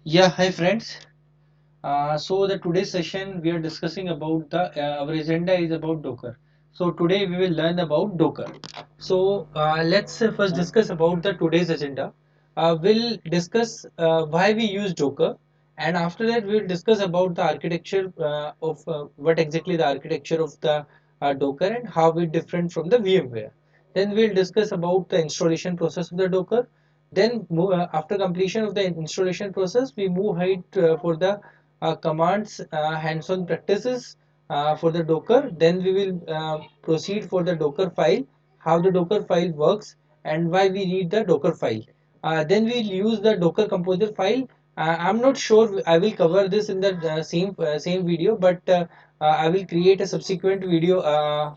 Yeah, hi friends. So the today's session we are discussing about the our agenda is about Docker. So today we will learn about Docker. So let's first discuss about the today's agenda. We'll discuss why we use Docker, and after that we will discuss about the architecture of what exactly the architecture of the Docker and how it different from the VMware. Then we'll discuss about the installation process of the Docker. Then after completion of the installation process, we move ahead for the commands hands-on practices for the Docker. Then we will proceed for the Docker file, how the Docker file works and why we need the Docker file. Then we'll use the Docker Composer file. I'm not sure I will cover this in the same video, but I will create a subsequent video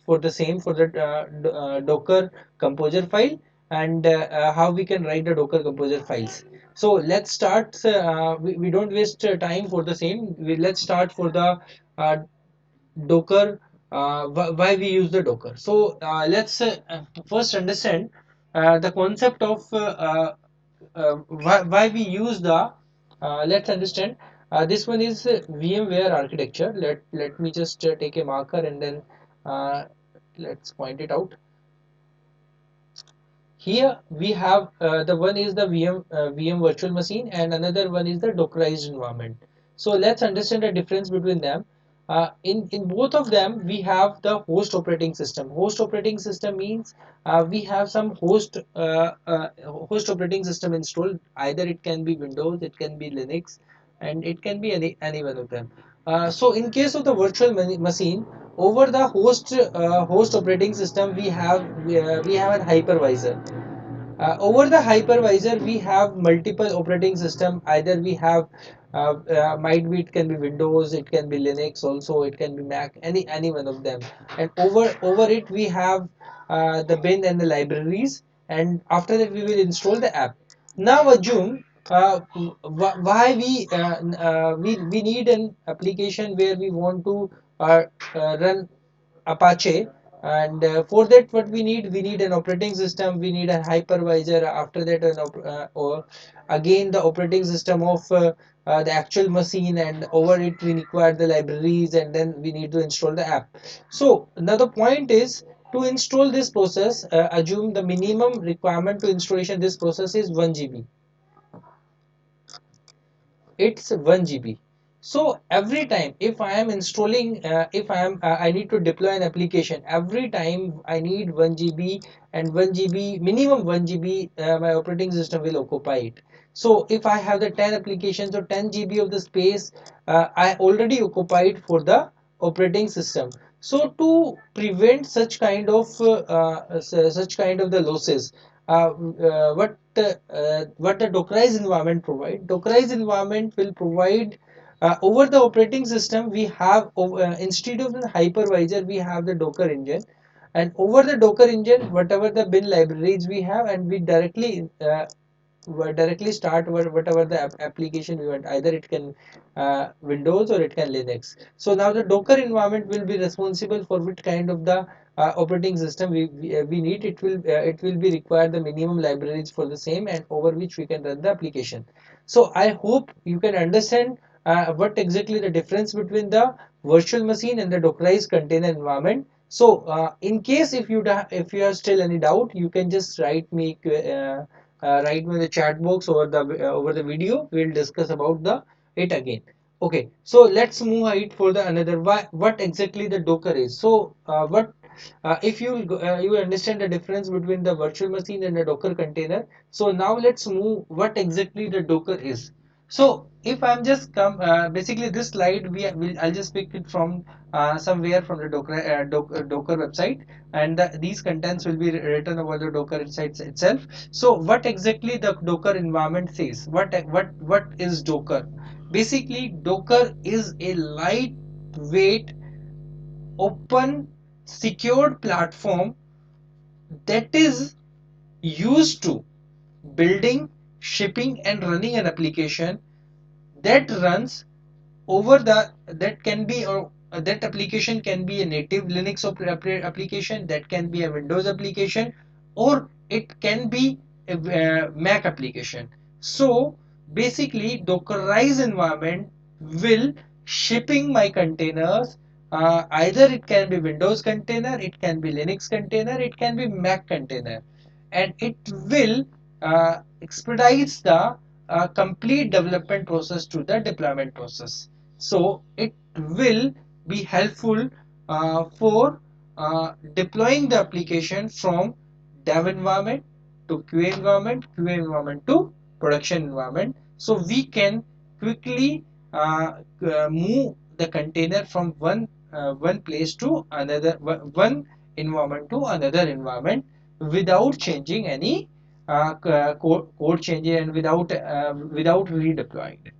for the same for the Docker Composer file and how we can write the Docker Composer files. So let's start. We don't waste time for the same. Let's start for the uh, Docker. Why we use the Docker. So let's first understand the concept of why we use the. Let's understand. This one is VMware architecture. Let me just take a marker and then uh, let's point it out. Here we have the one is the VM virtual machine and another one is the Dockerized environment. So let's understand the difference between them. In both of them we have the host operating system. Host operating system means we have some host operating system installed. Either it can be Windows, it can be Linux, and it can be any one of them. So in case of the virtual machine, over the host operating system we have a hypervisor. Over the hypervisor, we have multiple operating system. Either we have, might be it can be Windows, it can be Linux, also it can be Mac, any one of them. And over it we have the bin and the libraries. And after that we will install the app. Now assume why we need an application where we want to run Apache, and for that what we need an operating system, we need a hypervisor. After that or again the operating system of the actual machine, and over it we require the libraries, and then we need to install the app. So now the point is, to install this process, assume the minimum requirement to installation this process is 1 GB. It's 1 GB. So every time if I am installing, if I need to deploy an application, every time I need 1 GB, and 1 GB minimum 1 GB, my operating system will occupy it. So if I have the 10 applications or 10 GB of the space, I already occupied for the operating system. So to prevent such kind of the losses, what the Dockerized environment provide. Dockerized environment will provide over the operating system. We have instead of the hypervisor, we have the Docker engine, and over the Docker engine, whatever the bin libraries we have, and we directly start whatever the application we want. Either it can Windows or it can Linux. So now the Docker environment will be responsible for which kind of the operating system we need. It will be required the minimum libraries for the same, and over which we can run the application. So I hope you can understand what exactly the difference between the virtual machine and the Dockerized container environment. So in case if you have still any doubt, you can just write me in the chat box over the video. We'll discuss about the it again. Okay, so let's move ahead for the another what exactly the Docker is. So what if you understand the difference between the virtual machine and the Docker container. So now let's move what exactly the Docker is. So if I'm just come basically this slide we will I'll just pick it from somewhere from the Docker website, and these contents will be written over the Docker site itself. So what exactly the Docker environment says? What is Docker? Basically, Docker is a lightweight, open, secured platform that is used to building, shipping, and running an application that runs over the that can be or that application can be a native Linux application, that can be a Windows application, or it can be a Mac application. So basically Dockerized environment will shipping my containers. Either it can be Windows container, it can be Linux container, it can be Mac container, and it will expedites the complete development process to the deployment process. So it will be helpful for deploying the application from dev environment to QA environment to production environment. So we can quickly move the container from one place to another, one environment to another environment without changing any code changes and without redeploying it.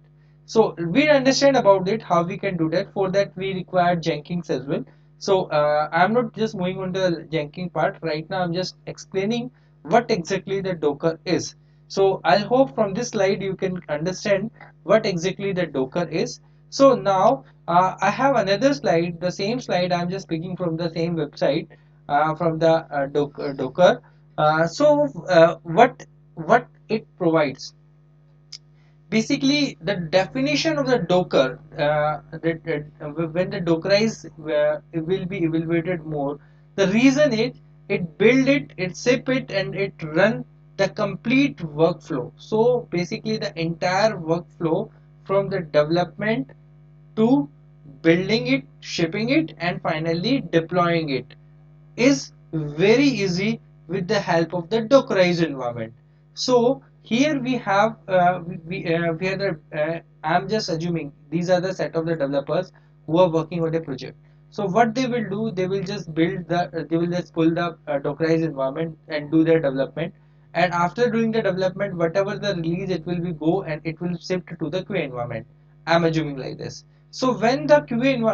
So we understand about it how we can do that. For that we require Jenkins as well. So I'm not just moving on the Jenkins part right now. I'm just explaining what exactly the Docker is. So I hope from this slide you can understand what exactly the Docker is. So now I have another slide, the same slide. I'm just picking from the same website, from the Docker. What it provides. Basically, the definition of the Docker, when the Dockerize it will be evaluated more. The reason is it build it, it ship it, and it run the complete workflow. So basically, the entire workflow from the development to building it, shipping it, and finally deploying it is very easy with the help of the Dockerized environment. So here we have we are the I'm just assuming these are the set of the developers who are working on the project. So what they will do, they will just build the they will just pull the Dockerized environment and do their development. And after doing the development, whatever the release, it will be go and it will shift to the QA environment. I'm assuming like this. So when the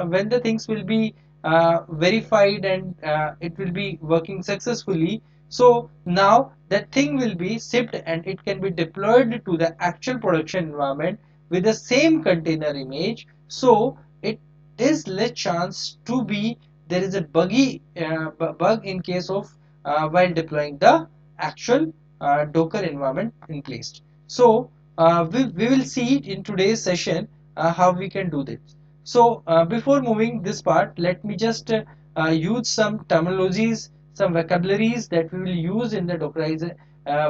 when the things will be verified and it will be working successfully, so now that thing will be shipped and it can be deployed to the actual production environment with the same container image. So it is less chance to be there is a bug in case of while deploying the actual Docker environment in place. So we will see it in today's session how we can do this. So before moving this part, let me just use some terminologies, some vocabularies that we will use in the Dockerizer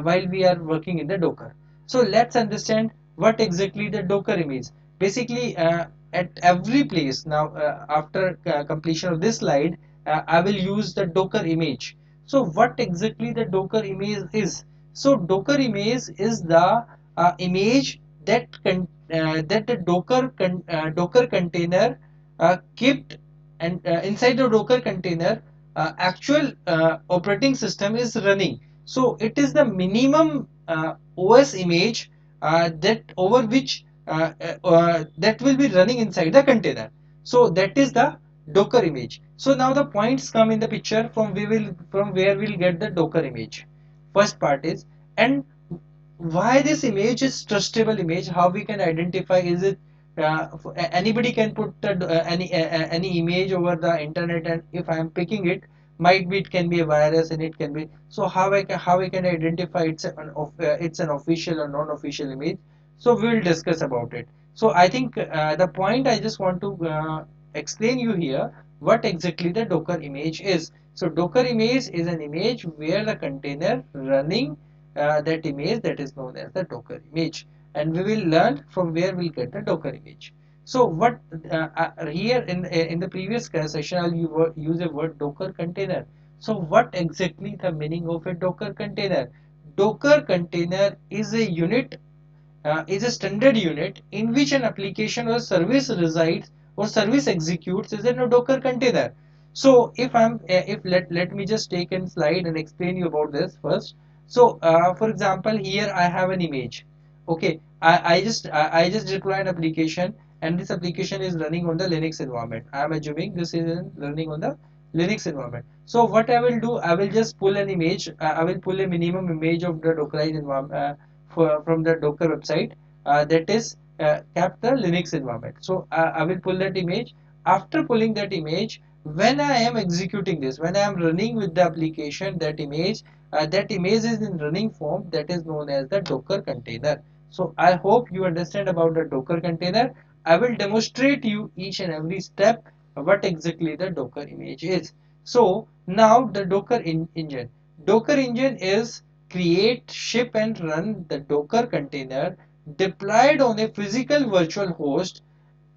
while we are working in the Docker. So let's understand what exactly the Docker image. Basically, at every place now, after completion of this slide, I will use the Docker image. So what exactly the Docker image is? So Docker image is the image that the Docker container kept, and inside the Docker container actual operating system is running. So it is the minimum OS image that over which that will be running inside the container. So that is the Docker image. So now the points come in the picture from where we'll get the Docker image. First part is, and why this image is trustable image, how we can identify, is it anybody can put any image over the internet, and if I am picking it, might be it can be a virus and it can be, so how I can identify it's an official or non-official image. So we will discuss about it. So I think the point I just want to explain you here what exactly the Docker image is. So Docker image is an image where the container running that image, that is known as the Docker image, and we will learn from where we'll get the Docker image. So what here in the previous session I'll use a word Docker container. So what exactly the meaning of a Docker container? Docker container is a unit, is a standard unit in which an application or service resides or service executes is in a Docker container. So if let me just take a slide and explain you about this first. So for example, here I have an image. Okay, I just deploy an application, and this application is running on the Linux environment. I am assuming this is running on the Linux environment. So what I will do, I will just pull an image. I will pull a minimum image of the Dockerized environment from the Docker website that is kept the Linux environment. So I will pull that image. After pulling that image, when I am executing this, when I am running with the application, that image is in running form, that is known as the Docker container. So I hope you understand about the Docker container. I will demonstrate you each and every step what exactly the Docker image is. So now the engine. Docker engine is create, ship and run the Docker container deployed on a physical virtual host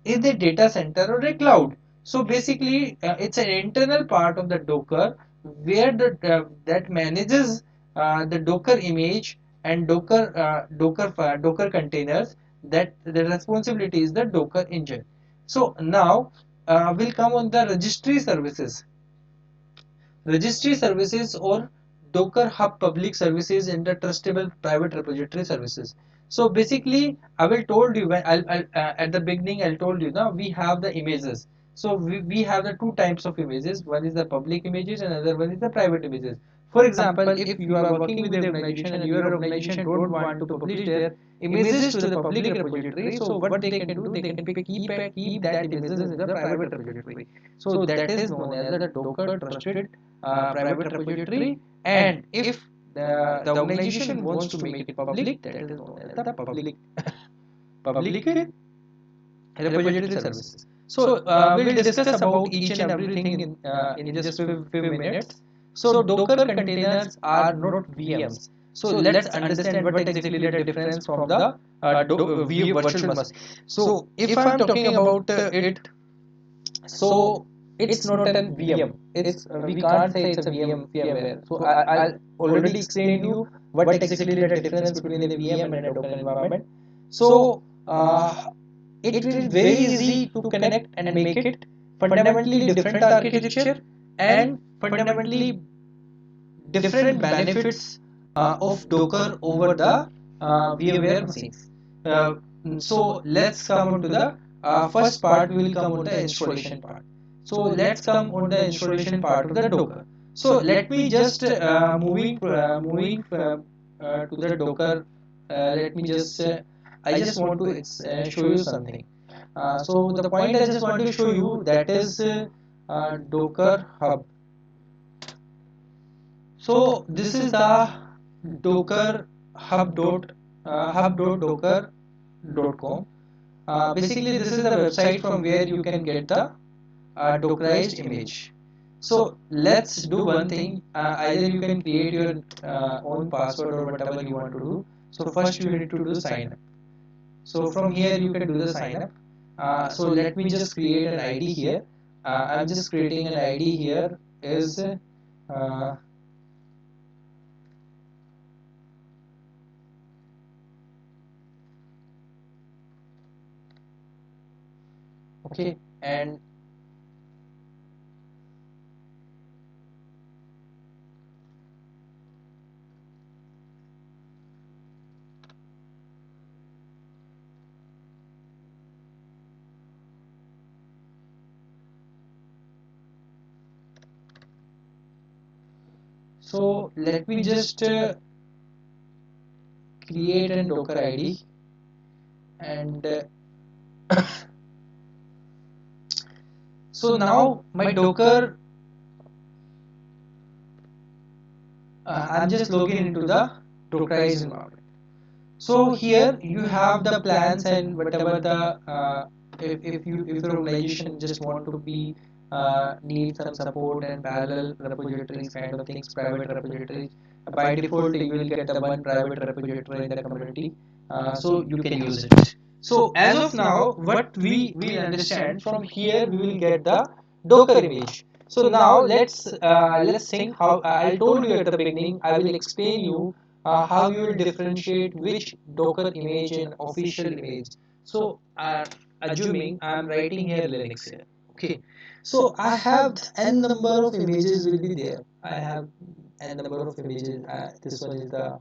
in the data center or a cloud. So basically, it's an internal part of the Docker where the that manages the Docker image and Docker containers. That the responsibility is the Docker engine. So now we'll come on the registry services. Registry services or Docker Hub public services and the trustable private repository services. So basically, I will told you when at the beginning I'll told you now we have the images. So we have the two types of images. One is the public images and another one is the private images. For example, if you are working with the organization and your organization don't want to publish their images to the public repository, so what they can do, they can keep that images in the private repository. So that is known as the Docker trusted private repository. And if the organization wants to make it public, that is known as the public repository services. So we'll discuss about each and everything in just few minutes. So Docker containers are not VMs. So let's understand what exactly the difference from the virtual machine. So if I'm talking about it, so it's not an VM. It's we can't say it's a VMware. So I'll already explain you what exactly the difference between a VM and a Docker environment. So it is very easy to connect and make it fundamentally different architecture and fundamentally different benefits of Docker over the VMware machines. Uh, so let's come on to the first part. We will come on the installation part. So let's come on the installation part of the Docker. So let me just moving to the Docker. Let me just I just want to show you something. So the point I just want to show you, that is Docker Hub. So this is the Docker hub.docker.com. Basically, this is the website from where you can get the Dockerized image. So let's do one thing. Either you can create your own password or whatever you want to do. So first you need to do sign up. So from here you can do the sign up. So let me just create an ID here. I'm just creating an ID here is okay. And so let me just create an Docker ID and so now my Docker, I'm just logging into the Dockerized environment. So here you have the plans and whatever the if your organization just want to be need some support and parallel repositories kind of things, private repositories. By default, you will get the one private repository in the community, so you can use it. So as of now, what we will understand from here, we will get the Docker image. So now let's think how I told you at the beginning. I will explain you how you will differentiate which Docker image and official image. So assuming I'm writing here Linux here. Okay. So I have n number of images will be there. I have n number of images. This one is the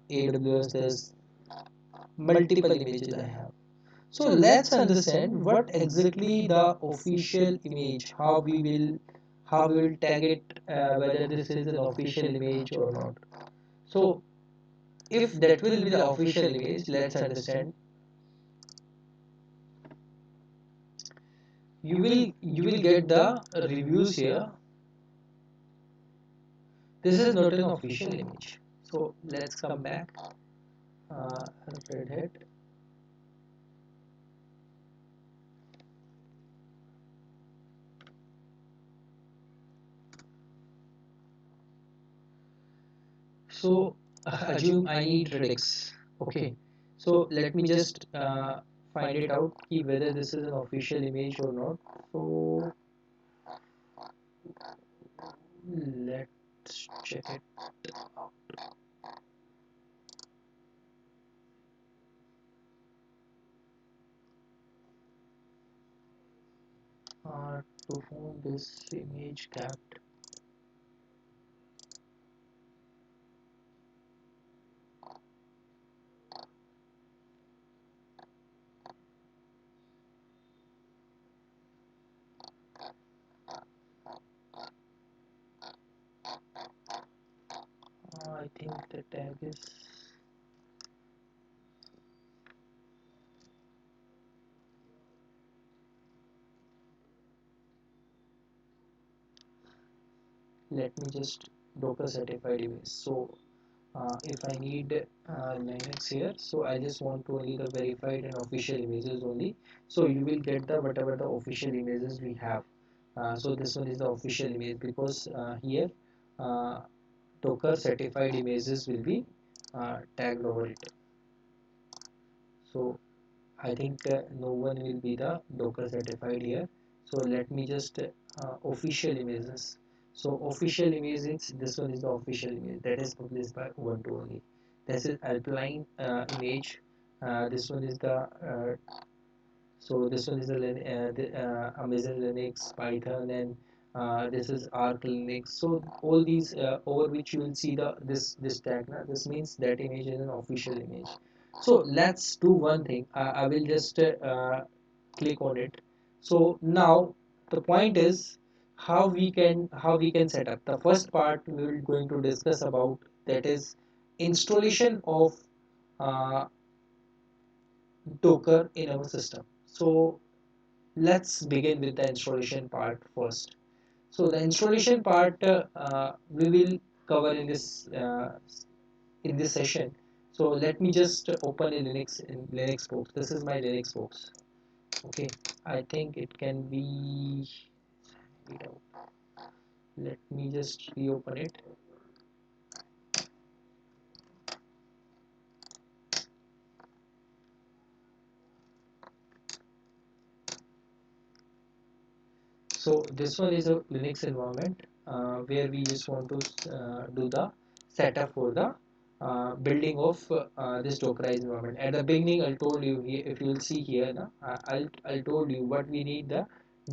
AWS. There's multiple images I have. So let's understand what exactly the official image. How we will tag it, whether this is an official image or not. So if that will be the official image, let's understand. You will get the reviews here. This is not an official image. So let's come back. Alfred Head. So assume I need Redux. Okay. So let me just find it out whether this is an official image or not. So let's check it out. To whom this image capped. I think the tag is. Let me just Docker certified image. So if I need Linux here, so I just want to only the verified and official images only. So you will get the whatever the official images we have. So this one is the official image because here uh, Docker certified images will be tagged over it. So I think no one will be the Docker certified here. So let me just official images. So official images, this one is the official image that is published by Ubuntu only. This is Alpine image. This one is the so this one is the Amazon Linux, Python, and this is Arc Linux. So all these over which you will see the this tag. Now this means that image is an official image. So let's do one thing. I will just click on it. So now the point is how we can set up. The first part we will going to discuss about, that is installation of uh, Docker in our system. So let's begin with the installation part first. So the installation part we will cover in this session. So let me just open a Linux box. This is my Linux box. Okay, I think it can be. Let me just reopen it. So this one is a Linux environment where we just want to do the setup for the building of this Dockerized environment. At the beginning, I told you here, if you will see here, I told you what we need, the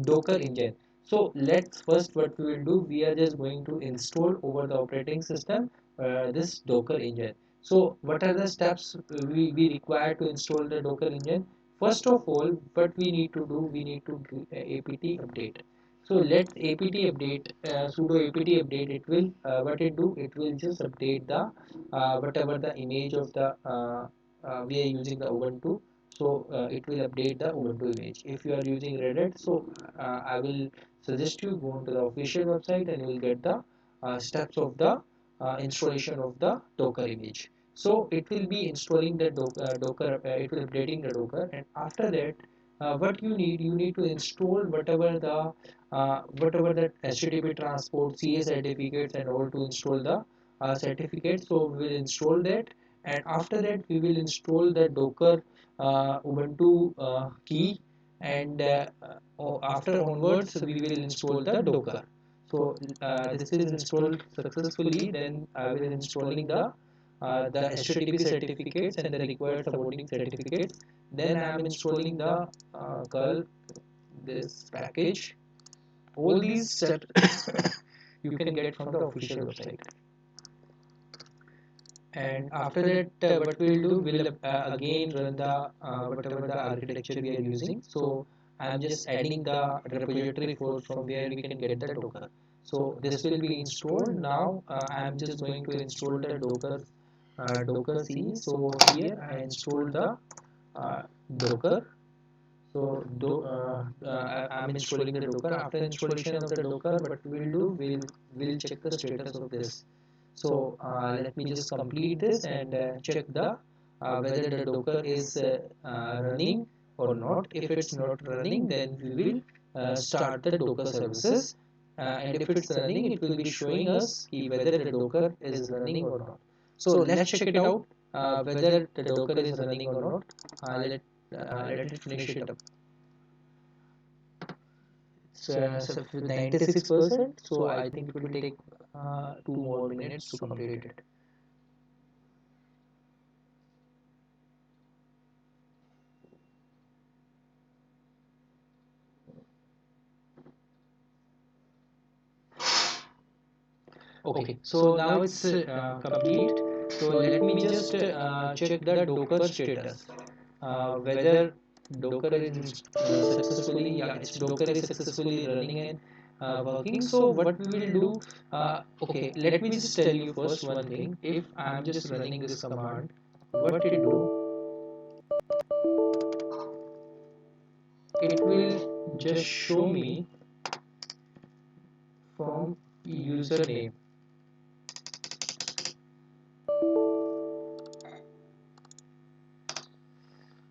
Docker engine. So let's first what we will do, we are just going to install over the operating system this Docker engine. So what are the steps we require to install the Docker engine? First of all, what we need to do, we need to do a apt update. So let apt update, sudo apt update, it will what it do, it will just update the whatever the image of the we are using the Ubuntu. So it will update the Ubuntu image. If you are using Reddit, so I will suggest you go to the official website and you will get the steps of the installation of the Docker image. So it will be installing the Docker, it will updating the Docker, and after that what you need to install whatever that HTTP transport, CA certificates and all to install the certificate. So we will install that, and after that we will install the Docker Ubuntu key, and after onwards we will install the Docker. So this is installed successfully, then I will installing the HTTP certificates and the required supporting certificates. Then I am installing the curl this package. All these steps you can get from the official website. And after that what we will do, we'll again run the whatever the architecture we are using. So I'm just adding the repository for from where we can get the Docker. So this will be installed. Now I'm just going to install the Docker C. So here I installed the Docker. So I'm installing the Docker. After installation of the Docker, what we'll do, we'll check the status of this. So let me just complete this and check the whether the Docker is running or not. If it's not running, then we will start the Docker services, and if it's running, it will be showing us whether the Docker is running or not. So let's check it out, whether the Docker is running or not. Let it finish it up. So 96%. So I think it will take 2 more minutes to complete it. Okay, so now it's complete. So let me just check the Docker status. Whether Docker is successfully, yeah, it's Docker is successfully running and working. So what we will do, okay, let me just tell you first one thing. If I'm just running this command, what it do, it will just show me from username,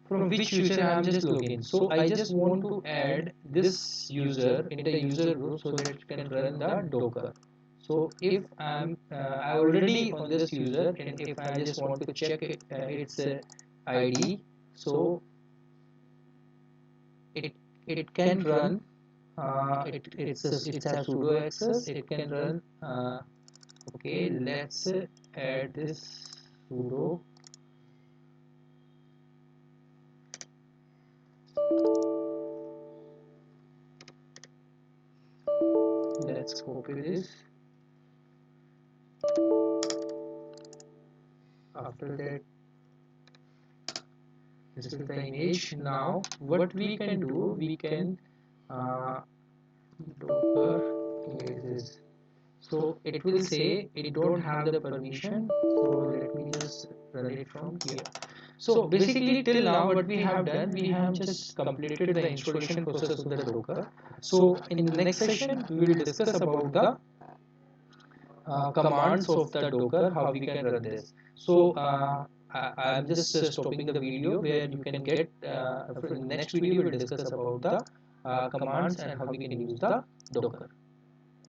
from which user I'm just login. So I just want to add this user in the user group so that it can run the Docker. So if I already on this user, and if I just want to check its ID, so it it can run. It has sudo access. It can run. Okay, let's add this sudo. Let's copy this. After that, this is the image. Now what we can do, we can uh, docker images. So it will say it don't have the permission. So let me just run it from here. So basically till now what we have done, we have just completed the installation process of the Docker. So in the next session we will discuss about the commands of the Docker, how we can run this. So I'm just stopping the video where you can get for the next video we will discuss about the commands and how we can use the Docker.